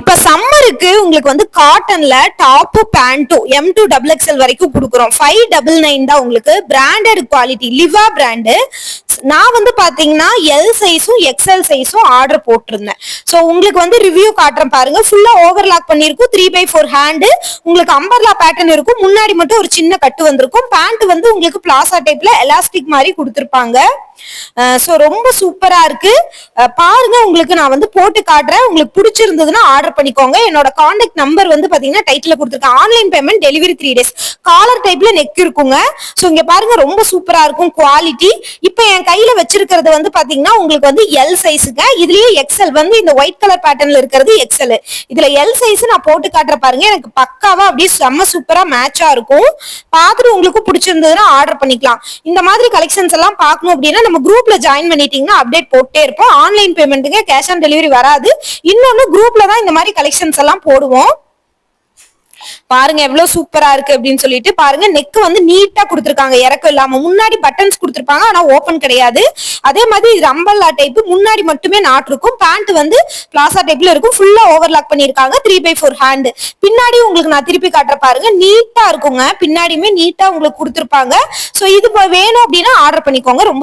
இப்ப சம்மருக்கு உங்களுக்கு வந்து காட்டன்ல டாப்பு பேண்ட்டும் M2XXL வரைக்கும் கொடுக்குறோம். 599 தான் உங்களுக்கு. Branded quality, லிவா brand. நான் வந்து பாத்தீங்கன்னா எல் சைஸும் எக்ஸ்எல் சைஸும் ஆர்டர் போட்டிருந்தேன். ஸோ உங்களுக்கு வந்து ரிவ்யூ காட்டுறேன் பாருங்க. ஃபுல்லா ஓவர்லாக் பண்ணிருக்கும். 3/4 ஹேண்டு. உங்களுக்கு அம்பர்லா பேட்டர்ன் இருக்கும். முன்னாடி மட்டும் ஒரு சின்ன கட்டு வந்திருக்கும். பேண்ட் வந்து உங்களுக்கு பிளாசா டைப்ல எலாஸ்டிக் மாதிரி கொடுத்துருப்பாங்க. சோ ரொம்ப சூப்பரா இருக்கு. பாருங்க, உங்களுக்கு நான் வந்து போட்டு காட்டுறேன். உங்களுக்கு பிடிச்சிருந்ததுன்னா ஆர்டர் பண்ணிக்கோங்க. என்னோட கான்டாக்ட் நம்பர் வந்து பாத்தீங்கன்னா டைட்டில் கொடுத்துருக்கேன். Online payment, delivery 3 days. Collar டைப்ல நெக் இருக்குங்க. சோ இங்க பாருங்க, ரொம்ப சூப்பரா இருக்கும் குவாலிட்டி. இப்ப என் கையில வச்சிருக்கிறது வந்து பாத்தீங்கன்னா உங்களுக்கு வந்து எல் சைஸுங்க. இதுலயே எக்ஸ்எல் வந்து இந்த ஒயிட் கலர் பேட்டர்ன்ல இருக்கிறது எக்ஸ்எல். இதுல எல் சைஸ் நான் போட்டு காட்டுற பாருங்க. எனக்கு பக்காவா அப்படியே செம்ம சூப்பரா மேட்சா இருக்கும். பார்த்துட்டு உங்களுக்கு பிடிச்சிருந்ததுன்னா ஆர்டர் பண்ணிக்கலாம். இந்த மாதிரி கலெக்ஷன்ஸ் எல்லாம் பார்க்கணும் அப்படின்னா நம்ம குரூப்ல ஜாயின் பண்ணிட்டீங்கன்னா அப்டேட் போட்டே இருப்போம். ஆன்லைன் பேமெண்ட்டுக்கு கேஷ் ஆன் டெலிவரி வராது. இன்னொன்னு, குரூப்ல தான் இந்த மாதிரி கலெக்ஷன்ஸ் எல்லாம் போடுவோம். பாருங்க எவ்வளவு சூப்பரா இருக்கு அப்படின்னு சொல்லிட்டு. பாருங்க, நெக் வந்து நீட்டா கொடுத்துருக்காங்க, இறக்கம் இல்லாம. முன்னாடி பட்டன்ஸ் கொடுத்துருப்பாங்க, ஆனா ஓபன் கிடையாது. அதே மாதிரி இது அம்பல்லா டைப். முன்னாடி மட்டுமே நாட் இருக்கும். பேண்ட் வந்து பிளாசா டைப்ல இருக்கும். ஃபுல்லா ஓவர்லாக் பண்ணிருக்காங்க. 3/4 ஹேண்ட். பின்னாடி உங்களுக்கு நான் திருப்பி காட்டுற பாருங்க, நீட்டா இருக்குங்க. பின்னாடியுமே நீட்டா உங்களுக்கு கொடுத்துருப்பாங்க. சோ இது வேணும் அப்படின்னா ஆர்டர் பண்ணிக்கோங்க. ரொம்ப